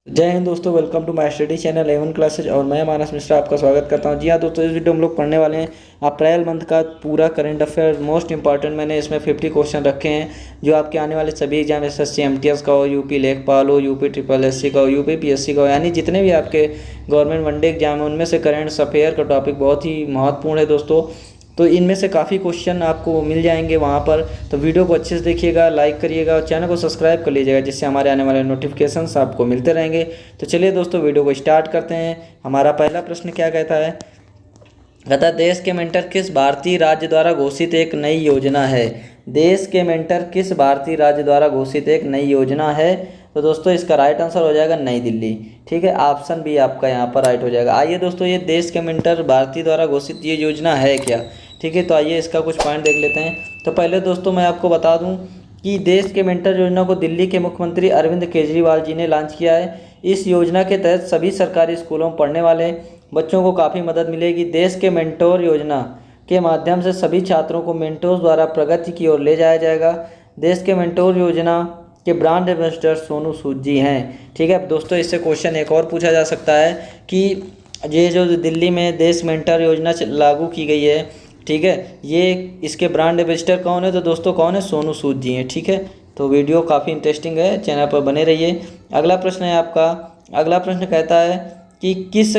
जय हिंद दोस्तों, welcome to my study channel A1 classes और मैं मानस मिश्रा आपका स्वागत करता हूं। जी हाँ दोस्तों, इस वीडियो में हम लोग पढ़ने वाले हैं अप्रैल मंथ का पूरा करंट अफेयर मोस्ट इंपॉर्टेंट। मैंने इसमें 50 क्वेश्चन रखे हैं जो आपके आने वाले सभी एग्जाम SSC MTS का हो, यूपी लेखपाल हो, यूपी SSC का हो, यूपी PSC का हो, यानी जितने भी आपके गवर्नमेंट वनडे एग्जाम है उनमें से करंट अफेयर का टॉपिक बहुत ही महत्वपूर्ण है दोस्तों। तो इनमें से काफ़ी क्वेश्चन आपको मिल जाएंगे वहाँ पर, तो वीडियो को अच्छे से देखिएगा, लाइक करिएगा और चैनल को सब्सक्राइब कर लीजिएगा, जिससे हमारे आने वाले नोटिफिकेशंस आपको मिलते रहेंगे। तो चलिए दोस्तों, वीडियो को स्टार्ट करते हैं। हमारा पहला प्रश्न क्या कहता है? कहता है देश के मेंटर किस भारतीय राज्य द्वारा घोषित एक नई योजना है। देश के मेंटर किस भारतीय राज्य द्वारा घोषित एक नई योजना है? तो दोस्तों इसका राइट आंसर हो जाएगा नई दिल्ली। ठीक है, ऑप्शन बी आपका यहाँ पर राइट हो जाएगा। आइए दोस्तों, ये देश के मेंटर भारतीय द्वारा घोषित ये योजना है क्या? ठीक है, तो आइए इसका कुछ पॉइंट देख लेते हैं। तो पहले दोस्तों मैं आपको बता दूं कि देश के मेंटर योजना को दिल्ली के मुख्यमंत्री अरविंद केजरीवाल जी ने लॉन्च किया है। इस योजना के तहत सभी सरकारी स्कूलों में पढ़ने वाले बच्चों को काफ़ी मदद मिलेगी। देश के मेंटोर योजना के माध्यम से सभी छात्रों को मेंटोर्स द्वारा प्रगति की ओर ले जाया जाएगा। देश के मेंटोर योजना के ब्रांड एम्बेसडर सोनू सूद जी हैं। ठीक है दोस्तों, इससे क्वेश्चन एक और पूछा जा सकता है कि ये जो दिल्ली में देश मेंटर योजना लागू की गई है, ठीक है, ये इसके ब्रांड एम्बेसडर कौन है? तो दोस्तों कौन है? सोनू सूद जी हैं। ठीक है, तो वीडियो काफ़ी इंटरेस्टिंग है, चैनल पर बने रहिए। अगला प्रश्न है आपका। अगला प्रश्न कहता है कि किस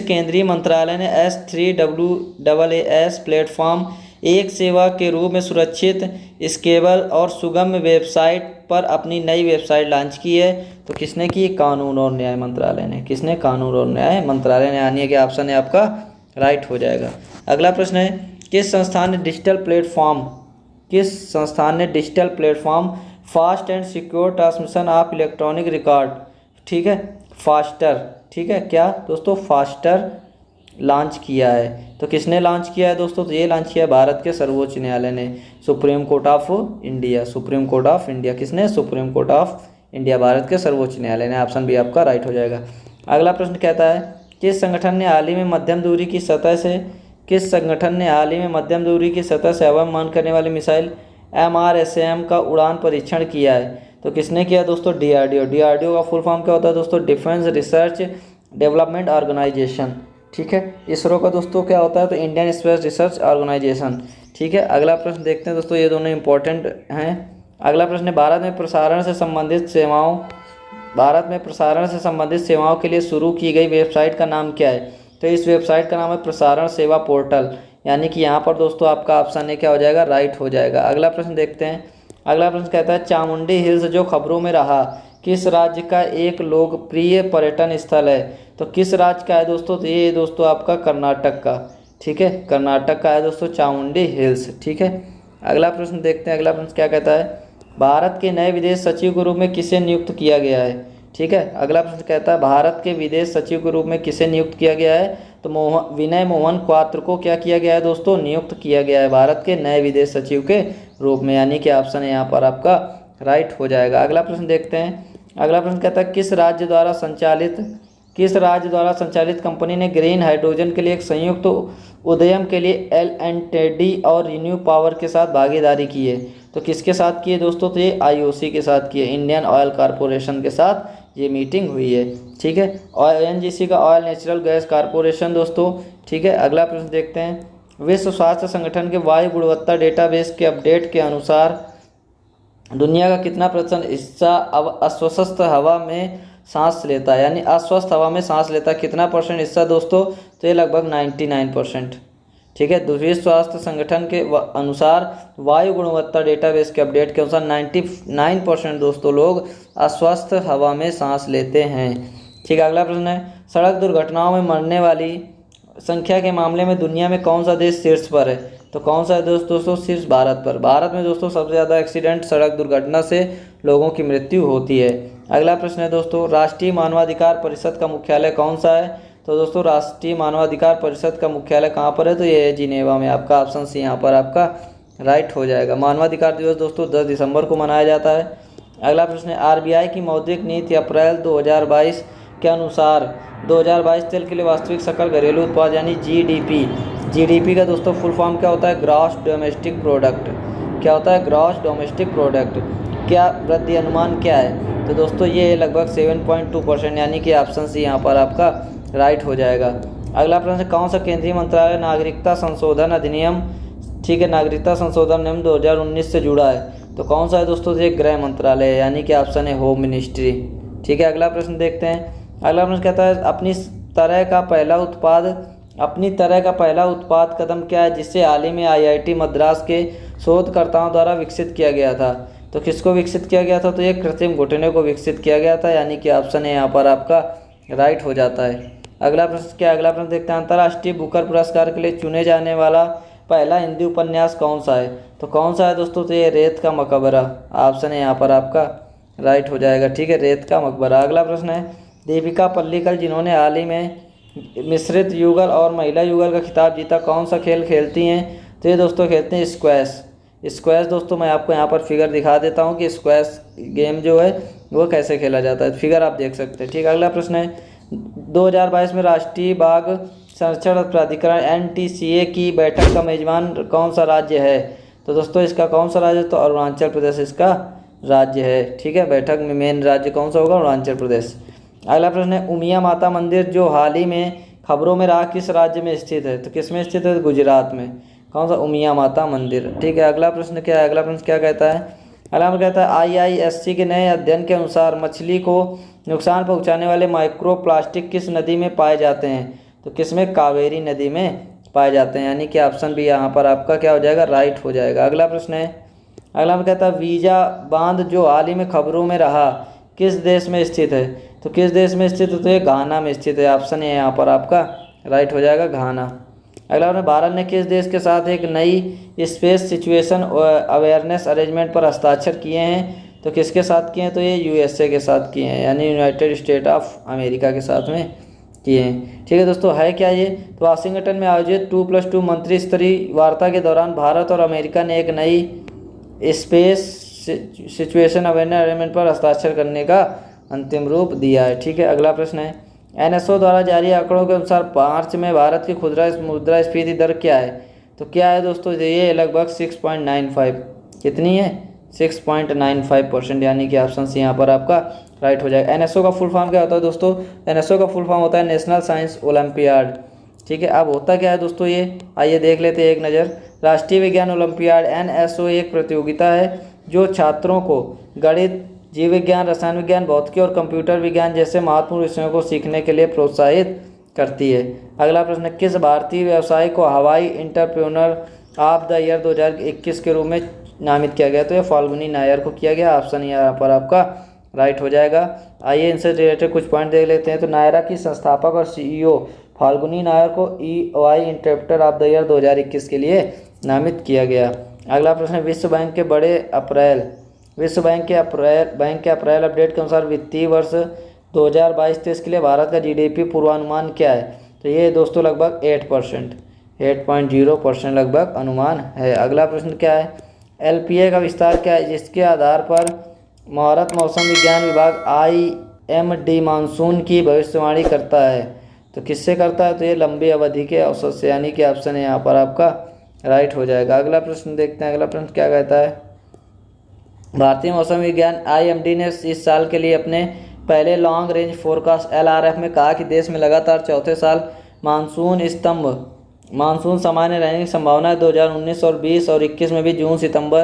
केंद्रीय मंत्रालय ने S3WAAS प्लेटफॉर्म एक सेवा के रूप में सुरक्षित, स्केलेबल और सुगम वेबसाइट पर अपनी नई वेबसाइट लॉन्च की है? तो किसने की? कानून और न्याय मंत्रालय ने। किसने? कानून और न्याय मंत्रालय ने। यानी कि ऑप्शन है आपका राइट हो जाएगा। अगला प्रश्न है किस संस्थान ने digital platform fast and secure transmission of electronic record, ठीक है, फास्टर, ठीक है, क्या दोस्तों? फास्टर लॉन्च किया है। तो किसने लॉन्च किया है दोस्तों? तो ये लॉन्च किया है भारत के सर्वोच्च न्यायालय ने, Supreme Court of India. Supreme Court of India किसने? Supreme Court of India, Bharat के सर्वोच्च न्यायालय ने। ऑप्शन भी आपका राइट हो जाएगा। अगला प्रश्न कहता है किस संगठन ने हाल ही में मध्यम दूरी की सतह से हवा में मान करने वाली मिसाइल MRSAM का उड़ान परीक्षण किया है? तो किसने किया दोस्तों? DRDO। DRDO का फुल फॉर्म क्या होता है दोस्तों? Defence research development organisation. ठीक है, इसरो का दोस्तों क्या होता है? तो इंडियन स्पेस रिसर्च ऑर्गेनाइजेशन। ठीक है, अगला प्रश्न देखते हैं दोस्तों, ये दोनों इंपॉर्टेंट हैं। अगला प्रश्न है भारत में प्रसारण से संबंधित सेवाओं के लिए शुरू की गई वेबसाइट का नाम क्या है? तो इस वेबसाइट का नाम है प्रसारण सेवा पोर्टल। यानी कि यहाँ पर दोस्तों आपका ऑप्शन ए क्या हो जाएगा? राइट हो जाएगा। अगला प्रश्न देखते हैं। अगला प्रश्न कहता है चामुंडी हिल्स जो खबरों में रहा किस राज्य का एक लोकप्रिय पर्यटन स्थल है? तो किस राज्य का है दोस्तों? तो ये दोस्तों आपका कर्नाटक का। ठीक है, कर्नाटक का है दोस्तों चामुंडी हिल्स। ठीक है, अगला प्रश्न देखते हैं। अगला प्रश्न क्या कहता है भारत के नए विदेश सचिव के रूप में किसे नियुक्त किया गया है? ठीक है, अगला प्रश्न कहता है भारत के विदेश सचिव के रूप में किसे नियुक्त किया गया है? तो विनय मोहन क्वात्र को क्या किया गया है दोस्तों? नियुक्त किया गया है भारत के नए विदेश सचिव के रूप में। यानी कि ऑप्शन है यहाँ पर आपका राइट हो जाएगा। अगला प्रश्न देखते हैं। अगला प्रश्न कहता है किस राज्य द्वारा संचालित कंपनी ने ग्रीन हाइड्रोजन के लिए एक संयुक्त उद्यम के लिए L&T और रिन्यू पावर के साथ भागीदारी की है? तो किसके साथ की है दोस्तों? तो ये IOC के साथ की है, इंडियन ऑयल कॉरपोरेशन के साथ ये मीटिंग हुई है। ठीक है, और ONGC का ऑयल नेचुरल गैस कॉरपोरेशन दोस्तों। ठीक है, अगला प्रश्न देखते हैं। विश्व स्वास्थ्य संगठन के वायु गुणवत्ता डेटाबेस के अपडेट के अनुसार दुनिया का कितना % हिस्सा अस्वस्थ हवा में सांस लेता है? यानी अस्वस्थ हवा में सांस लेता है, कितना % हिस्सा दोस्तों? तो ये लगभग 99%। ठीक है, विश्व स्वास्थ्य संगठन के अनुसार वायु गुणवत्ता डेटाबेस के अपडेट के अनुसार 99% दोस्तों लोग अस्वस्थ हवा में सांस लेते हैं। ठीक है, अगला प्रश्न है सड़क दुर्घटनाओं में मरने वाली संख्या के मामले में दुनिया में कौन सा देश शीर्ष पर है? तो कौन सा है दोस्तों? शीर्ष भारत पर। भारत में दोस्तों सबसे ज़्यादा एक्सीडेंट सड़क दुर्घटना से लोगों की मृत्यु होती है। अगला प्रश्न है दोस्तों राष्ट्रीय मानवाधिकार परिषद का मुख्यालय कौन सा है? तो दोस्तों राष्ट्रीय मानवाधिकार परिषद का मुख्यालय कहाँ पर है? तो ये है जिनेवा में। आपका ऑप्शन सी यहाँ पर आपका राइट हो जाएगा। मानवाधिकार दिवस दोस्तों 10 दिसंबर को मनाया जाता है। अगला प्रश्न है RBI की मौद्रिक नीति अप्रैल 2022 के अनुसार 2022 तेल के लिए वास्तविक सकल घरेलू उत्पाद यानी GDP का दोस्तों फुल फॉर्म क्या होता है? Gross domestic product. क्या होता है? Gross domestic product. क्या वृद्धि अनुमान क्या है? तो दोस्तों ये लगभग 7.2%, यानी कि ऑप्शन सी यहाँ पर आपका राइट हो जाएगा। अगला प्रश्न, कौन सा केंद्रीय मंत्रालय नागरिकता संशोधन अधिनियम, ठीक है, नागरिकता संशोधन नियम 2019 से जुड़ा है? तो कौन सा है दोस्तों? ये गृह मंत्रालय है, यानी कि ऑप्शन है होम मिनिस्ट्री। ठीक है, अगला प्रश्न देखते हैं। अगला प्रश्न कहता है अपनी तरह का पहला उत्पाद कदम क्या है जिसे हाल ही में IIT मद्रास के शोधकर्ताओं द्वारा विकसित किया गया था? तो किसको विकसित किया गया था? तो ये कृत्रिम घुटने को विकसित किया गया था, यानी कि ऑप्शन है यहाँ पर आपका राइट हो जाता है। अगला प्रश्न क्या? अगला प्रश्न देखते हैं, अंतर्राष्ट्रीय बुकर पुरस्कार के लिए चुने जाने वाला पहला हिंदी उपन्यास कौन सा है? तो कौन सा है दोस्तों? तो ये रेत का मकबरा, ऑप्शन है यहाँ पर आपका राइट हो जाएगा। ठीक है, रेत का मकबरा। अगला प्रश्न है, दीपिका पल्लिकल जिन्होंने हाल ही में मिश्रित युगल और महिला युगल का खिताब जीता, कौन सा खेल खेलती हैं? तो ये दोस्तों खेलते हैं स्क्वैश दोस्तों मैं आपको यहाँ पर फिगर दिखा देता हूँ कि स्क्वैश गेम जो है वो कैसे खेला जाता है, फिगर आप देख सकते हैं। ठीक है, अगला प्रश्न है, 2022 में राष्ट्रीय बाघ संरक्षण प्राधिकरण NTCA की बैठक का मेजबान कौन सा राज्य है? तो दोस्तों इसका कौन सा राज्य? तो अरुणाचल प्रदेश इसका राज्य है। ठीक है, बैठक में मेन राज्य कौन सा होगा? अरुणाचल प्रदेश। अगला प्रश्न है, उमिया माता मंदिर जो हाल ही में खबरों में रहा किस राज्य में स्थित है? तो किस में स्थित है? गुजरात में। कौन सा? उमिया माता मंदिर। ठीक है, अगला प्रश्न क्या है? अगला प्रश्न क्या कहता है? अगला प्रश्न कहता है IISc के नए अध्ययन के अनुसार मछली को नुकसान पहुंचाने वाले माइक्रो प्लास्टिक किस नदी में पाए जाते हैं? तो किस में? कावेरी नदी में पाए जाते हैं, यानी कि ऑप्शन बी यहाँ पर आपका क्या हो जाएगा? राइट हो जाएगा। अगला प्रश्न है, अगला में कहता है वीजा बांध जो हाल ही में खबरों में रहा किस देश में स्थित है? तो किस देश में स्थित है? तो ये घाना में स्थित है, ऑप्शन है यहाँ पर आपका राइट हो जाएगा, घाना। अगला प्रश्न, भारत ने किस देश के साथ एक नई स्पेस सिचुएशन अवेयरनेस अरेंजमेंट पर हस्ताक्षर किए हैं? तो किसके साथ किए हैं? तो ये USA के साथ किए हैं, यानी यूनाइटेड स्टेट ऑफ अमेरिका के साथ में किए हैं। ठीक है दोस्तों, है क्या ये? तो वाशिंगटन में आयोजित 2+2 मंत्री स्तरीय वार्ता के दौरान भारत और अमेरिका ने एक नई स्पेस सिचुएशन अवेयरनेस अरेंजमेंट पर हस्ताक्षर करने का अंतिम रूप दिया है। ठीक है, अगला प्रश्न है, NSO द्वारा जारी आंकड़ों के अनुसार मार्च में भारत की खुदरा मुद्रास्फीति दर क्या है? तो क्या है दोस्तों? ये लगभग 6.95, कितनी है? 6.95%, यानी कि ऑप्शन सी यहाँ पर आपका राइट हो जाएगा। NSO का फुल फॉर्म क्या होता है दोस्तों? NSO का फुल फॉर्म होता है नेशनल साइंस ओलंपियाड। ठीक है, अब होता क्या है दोस्तों ये? आइए देख लेते हैं एक नज़र। राष्ट्रीय विज्ञान ओलंपियाड NSO एक प्रतियोगिता है जो छात्रों को गणित, जीव विज्ञान, रसायन विज्ञान, भौतिकी और कंप्यूटर विज्ञान जैसे महत्वपूर्ण विषयों को सीखने के लिए प्रोत्साहित करती है। अगला प्रश्न, किस भारतीय व्यवसाय को हवाई एंटरप्रेन्योर ऑफ द ईयर 2021 के रूप में नामित किया गया? तो ये फाल्गुनी नायर को किया गया, ऑप्शन यहाँ पर आपका राइट हो जाएगा। आइए इनसे रिलेटेड कुछ पॉइंट देख लेते हैं। तो नायरा की संस्थापक और CEO फाल्गुनी नायर को EY entrepreneur of the year 2021 के लिए नामित किया गया। अगला प्रश्न, विश्व बैंक के अप्रैल अपडेट के अनुसार वित्तीय वर्ष 2022-23 के लिए भारत का GDP पूर्वानुमान क्या है? तो ये दोस्तों लगभग 8.0% लगभग अनुमान है। अगला प्रश्न क्या है? LPA का विस्तार क्या है जिसके आधार पर भारत मौसम विज्ञान विभाग IMD मानसून की भविष्यवाणी करता है? तो किससे करता है? तो ये लंबी अवधि के औसत से, यानी कि ऑप्शन है यहाँ पर आपका राइट हो जाएगा। अगला प्रश्न देखते हैं। अगला प्रश्न क्या कहता है? भारतीय मौसम विज्ञान IMD ने इस साल के लिए अपने पहले लॉन्ग रेंज फोरकास्ट LRF में कहा कि देश में लगातार चौथे साल मानसून सामान्य रहने की संभावना है। 2019 और 20 और 21 में भी जून सितंबर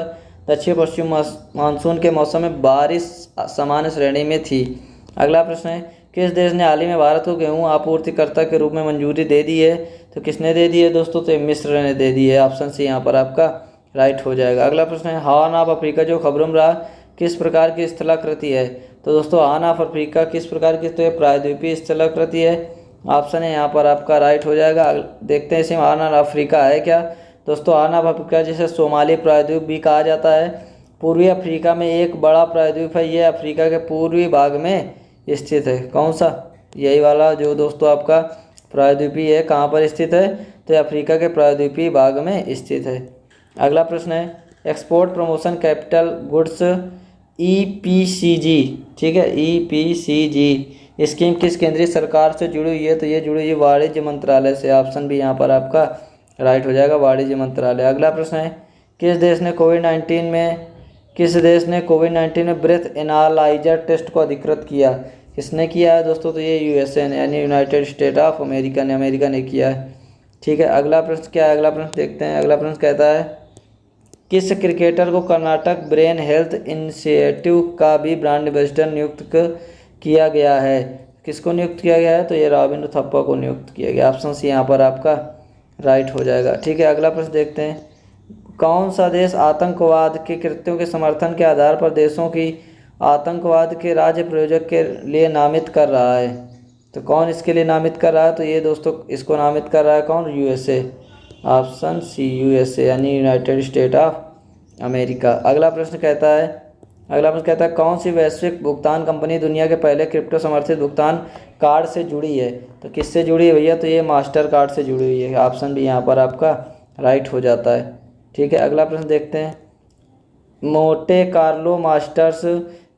दक्षिण पश्चिम मानसून के मौसम में बारिश सामान्य श्रेणी में थी। अगला प्रश्न है, किस देश ने हाल ही में भारत को गेहूं आपूर्तिकर्ता के रूप में मंजूरी दे दी है? तो किसने दे दी है दोस्तों? तो मिस्र ने दे दी है, ऑप्शन सी यहाँ पर आपका राइट हो जाएगा। अगला प्रश्न है, हॉर्न ऑफ अफ्रीका जो खबरों में रहा किस प्रकार की स्थलाकृति है? तो दोस्तों हॉर्न ऑफ अफ्रीका किस प्रकार की? तो ये प्रायद्वीपीय स्थलाकृति है, ऑप्शन है यहाँ पर आपका राइट हो जाएगा। देखते हैं इसमें हॉर्न ऑफ अफ्रीका है क्या? दोस्तों हॉर्न ऑफ अफ्रीका जिसे सोमाली प्रायद्वीप भी कहा जाता है, पूर्वी अफ्रीका में एक बड़ा प्रायद्वीप है। ये अफ्रीका के पूर्वी भाग में स्थित है। कौन सा? यही वाला जो दोस्तों आपका प्रायद्वीपीय है, कहाँ पर स्थित है? तो अफ्रीका के प्रायद्वीपीय भाग में स्थित है। अगला प्रश्न है, export promotion capital goods EPCG, ठीक है, EPCG स्कीम किस केंद्रीय सरकार से जुड़ी हुई है? तो ये जुड़ी हुई वाणिज्य मंत्रालय से, ऑप्शन भी यहाँ पर आपका राइट हो जाएगा, वाणिज्य मंत्रालय। अगला प्रश्न है, किस देश ने कोविड-19 में किस देश ने कोविड-19 में ब्रेथ एनालाइजर टेस्ट को अधिकृत किया? किसने किया है दोस्तों? तो ये यूएसए ने, यानी यूनाइटेड स्टेट ऑफ अमेरिका ने, अमेरिका ने किया है। ठीक है, अगला प्रश्न क्या है? अगला प्रश्न देखते हैं। अगला प्रश्न कहता है किस क्रिकेटर को कर्नाटक ब्रेन हेल्थ इनिशिएटिव का भी ब्रांड एम्बेसडर नियुक्त किया गया है? किसको नियुक्त किया गया है? तो ये रॉबिन थप्पा को नियुक्त किया गया। ऑप्शन सी यहाँ पर आपका राइट हो जाएगा। ठीक है, अगला प्रश्न देखते हैं। कौन सा देश आतंकवाद के कृत्यों के समर्थन के आधार पर देशों की आतंकवाद के राज्य प्रायोजक के लिए नामित कर रहा है? तो कौन इसके लिए नामित कर रहा है? तो ये दोस्तों इसको नामित कर रहा है कौन? यूएसए। ऑप्शन सी यूएसए, यानी यूनाइटेड स्टेट ऑफ अमेरिका। अगला प्रश्न कहता है कौन सी वैश्विक भुगतान कंपनी दुनिया के पहले क्रिप्टो समर्थित भुगतान कार्ड से जुड़ी है? तो किससे जुड़ी है भैया? तो ये मास्टर कार्ड से जुड़ी हुई है। ऑप्शन भी यहाँ पर आपका राइट हो जाता है। ठीक है, अगला प्रश्न देखते हैं। मोंटे कार्लो मास्टर्स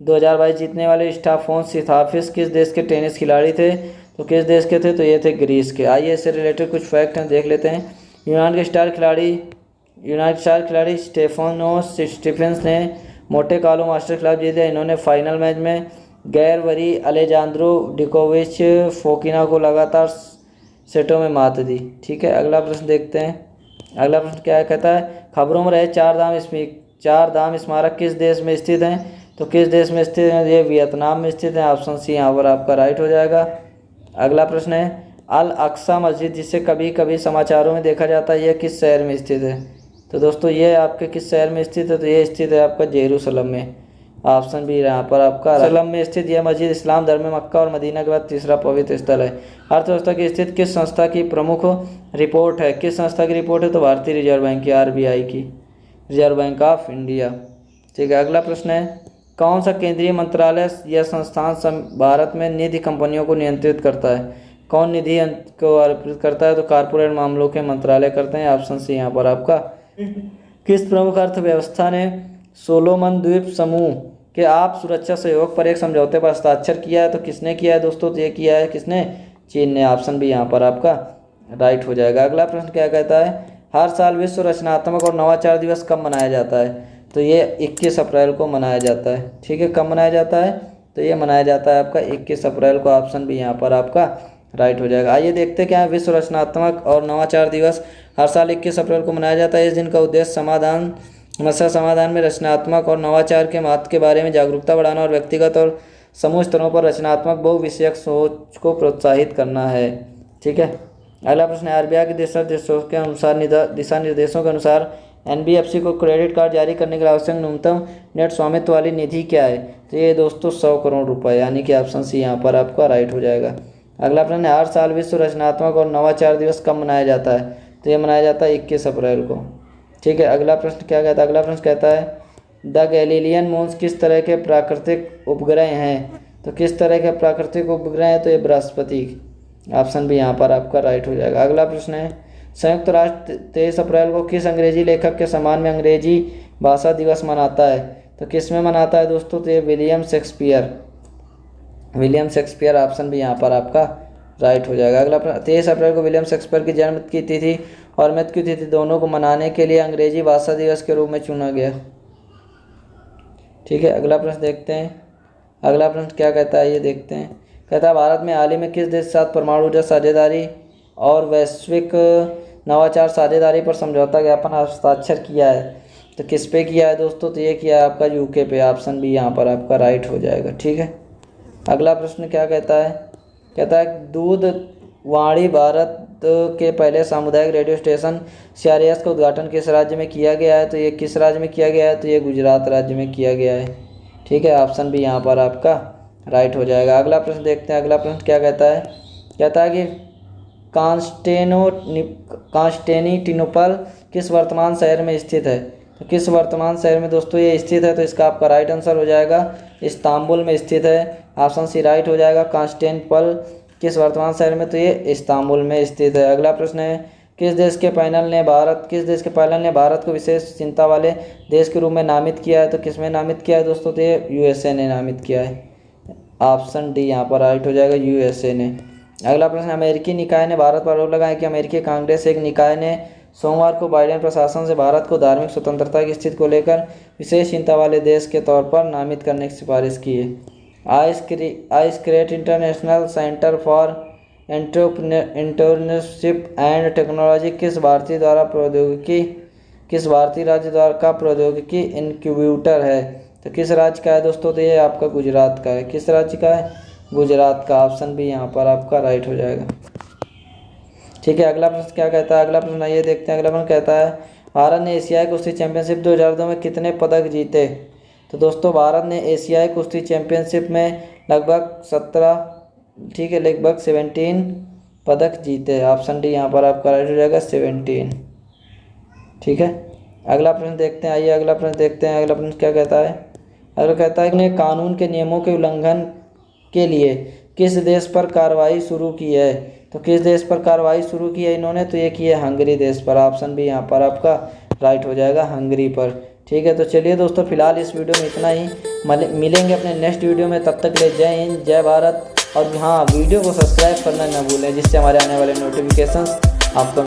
2022 जीतने वाले स्टेफानोस सित्सिपास किस देश के टेनिस खिलाड़ी थे? तो किस देश के थे? तो ये थे ग्रीस के। आइए इससे रिलेटेड कुछ फैक्ट हैं, देख लेते हैं। यूनान के स्टार खिलाड़ी स्टेफानोस सित्सिपास ने मोंटे कार्लो मास्टर के खिलाफ जीत लिया। इन्होंने फाइनल मैच में गैरवरी अलेजांद्रो डिकोविच फोकिना को लगातार सेटों में मात दी। ठीक है, अगला प्रश्न देखते हैं। अगला प्रश्न क्या कहता है? खबरों में रहे चार धाम स्मारक किस देश में स्थित हैं? तो किस देश में स्थित हैं? ये वियतनाम में स्थित है। ऑप्शन सी यहाँ पर आपका राइट हो जाएगा। अगला प्रश्न है अल अक्सा मस्जिद, जिसे कभी कभी समाचारों में देखा जाता है, यह किस शहर में स्थित है? तो दोस्तों ये आपके किस शहर में स्थित है? तो ये स्थित है आपका जेरूसलम में। ऑप्शन भी यहाँ पर आपका जेरूसलम में स्थित यह मस्जिद इस्लाम धर्म में मक्का और मदीना के बाद तीसरा पवित्र स्थल है। अर्थव्यवस्था की स्थिति किस संस्था की प्रमुख रिपोर्ट है? किस संस्था की रिपोर्ट है? तो भारतीय रिजर्व बैंक की, आरबीआई की, रिजर्व बैंक ऑफ इंडिया। ठीक है, अगला प्रश्न है कौन सा केंद्रीय मंत्रालय या संस्थान भारत में निधि कंपनियों को नियंत्रित करता है? कौन निधि को अर्पित करता है? तो कॉर्पोरेट मामलों के मंत्रालय करते हैं। ऑप्शन सी यहाँ पर आपका। किस प्रमुख अर्थव्यवस्था ने सोलोमन द्वीप समूह के आप सुरक्षा सहयोग पर एक समझौते पर हस्ताक्षर किया है? तो किसने किया है दोस्तों? तो ये किया है किसने? चीन ने। ऑप्शन भी यहाँ पर आपका राइट हो जाएगा। अगला प्रश्न क्या कहता है? हर साल विश्व रचनात्मक और नवाचार दिवस कब मनाया जाता है? तो ये 21 अप्रैल को मनाया जाता है। ठीक है, कब मनाया जाता है? तो ये मनाया जाता है आपका 21 अप्रैल को। ऑप्शन भी यहाँ पर आपका राइट हो जाएगा। आइए देखते हैं क्या है। विश्व रचनात्मक और नवाचार दिवस हर साल 21 अप्रैल को मनाया जाता है। इस दिन का उद्देश्य समस्या समाधान में रचनात्मक और नवाचार के महत्व के बारे में जागरूकता बढ़ाना और व्यक्तिगत और समूह स्तरों पर रचनात्मक बहुविषयक सोच को प्रोत्साहित करना है। ठीक है, अगला प्रश्न है आरबीआई के दिशा निर्देशों के अनुसार एनबीएफसी को क्रेडिट कार्ड जारी करने के लिए आवश्यक न्यूनतम नेट स्वामित्व वाली निधि क्या है? तो ये दोस्तों 100 करोड़ रुपए, यानी कि ऑप्शन सी यहाँ पर आपका राइट हो जाएगा। अगला प्रश्न है हर साल विश्व रचनात्मक और नवाचार दिवस कब मनाया जाता है? तो ये मनाया जाता है 21 अप्रैल को। ठीक है, अगला प्रश्न क्या कहता है? अगला प्रश्न कहता है द गैलीलियन मून्स किस तरह के प्राकृतिक उपग्रह हैं? तो किस तरह के प्राकृतिक उपग्रह हैं? तो ये बृहस्पति। ऑप्शन भी यहाँ पर आपका राइट हो जाएगा। अगला प्रश्न है संयुक्त राष्ट्र 23 अप्रैल को किस अंग्रेजी लेखक के सम्मान में अंग्रेजी भाषा दिवस मनाता है? तो किस में मनाता है दोस्तों? तो ये विलियम शेक्सपियर। ऑप्शन भी यहाँ पर आपका राइट हो जाएगा। अगला 23 अप्रैल को विलियम शेक्सपियर की जन्म की तिथि और मृत्यु की तिथि दोनों को मनाने के लिए अंग्रेजी भाषा दिवस के रूप में चुना गया। ठीक है, अगला प्रश्न देखते हैं। अगला प्रश्न क्या कहता है ये देखते हैं। कहता है भारत में हाल ही में किस देश के साथ परमाणु ऊर्जा साझेदारी और वैश्विक नवाचार साझेदारी पर समझौता ज्ञापन हस्ताक्षर किया है? तो किस पे किया है दोस्तों? तो ये किया है आपका यूके पे। ऑप्शन भी यहाँ पर आपका राइट हो जाएगा। ठीक है, अगला प्रश्न क्या कहता है? कहता है दूध वाणी भारत के पहले सामुदायिक रेडियो स्टेशन CRS का उद्घाटन किस राज्य में किया गया है? तो ये किस राज्य में किया गया है? तो ये गुजरात राज्य में किया गया है। ठीक है, ऑप्शन भी यहाँ पर आपका राइट हो जाएगा। अगला प्रश्न देखते हैं। अगला प्रश्न क्या कहता है? कहता है कि कॉन्स्टेंटिनोपल किस वर्तमान शहर में स्थित है? तो किस वर्तमान शहर में दोस्तों ये स्थित है? तो इसका आपका राइट आंसर हो जाएगा इस्तांबुल में स्थित है। ऑप्शन सी राइट हो जाएगा। कॉन्स्टेंटिनोपल किस वर्तमान शहर में? तो ये इस्तांबुल में स्थित है। अगला प्रश्न है किस देश के पैनल ने भारत को विशेष चिंता वाले देश के रूप में नामित किया है? तो किस में नामित किया है दोस्तों? तो ये USA ने नामित किया है। ऑप्शन डी यहाँ पर राइट हो जाएगा, USA ने। अगला प्रश्न अमेरिकी निकाय ने भारत पर आरोप लगाया कि अमेरिकी कांग्रेस एक निकाय ने सोमवार को बाइडेन प्रशासन से भारत को धार्मिक स्वतंत्रता की स्थिति को लेकर विशेष चिंता वाले देश के तौर पर नामित करने की सिफारिश की है। ICreate international centre for entrepreneurship and technology किस भारतीय राज्य द्वारा का प्रौद्योगिकी इनक्यूबेटर है? तो किस राज्य का है दोस्तों? तो ये आपका गुजरात का है। किस राज्य का है? गुजरात का। ऑप्शन भी यहाँ पर आपका राइट हो जाएगा। ठीक है, अगला प्रश्न क्या कहता है? अगला प्रश्न आइए देखते हैं। अगला प्रश्न कहता है भारत ने एशियाई कुश्ती चैंपियनशिप 2002 में कितने पदक जीते? तो दोस्तों भारत ने एशियाई कुश्ती चैंपियनशिप में लगभग 17 पदक जीते। ऑप्शन डी यहाँ पर आपका राइट हो जाएगा 17। ठीक है, अगला प्रश्न देखते हैं। आइए अगला प्रश्न देखते हैं। अगला प्रश्न क्या कहता है? अगला कहता है कि कानून के नियमों के उल्लंघन के लिए किस देश पर कार्रवाई शुरू की है? तो किस देश पर कार्रवाई शुरू की है इन्होंने? तो ये की है हंगरी देश पर। ऑप्शन भी यहाँ पर आपका राइट हो जाएगा, हंगरी पर। ठीक है, तो चलिए दोस्तों फिलहाल इस वीडियो में इतना ही। मिलेंगे अपने नेक्स्ट वीडियो में, तब तक के लिए जय हिंद, जय भारत। और हाँ, वीडियो को सब्सक्राइब करना ना भूलें, जिससे हमारे आने वाले नोटिफिकेशंस आपको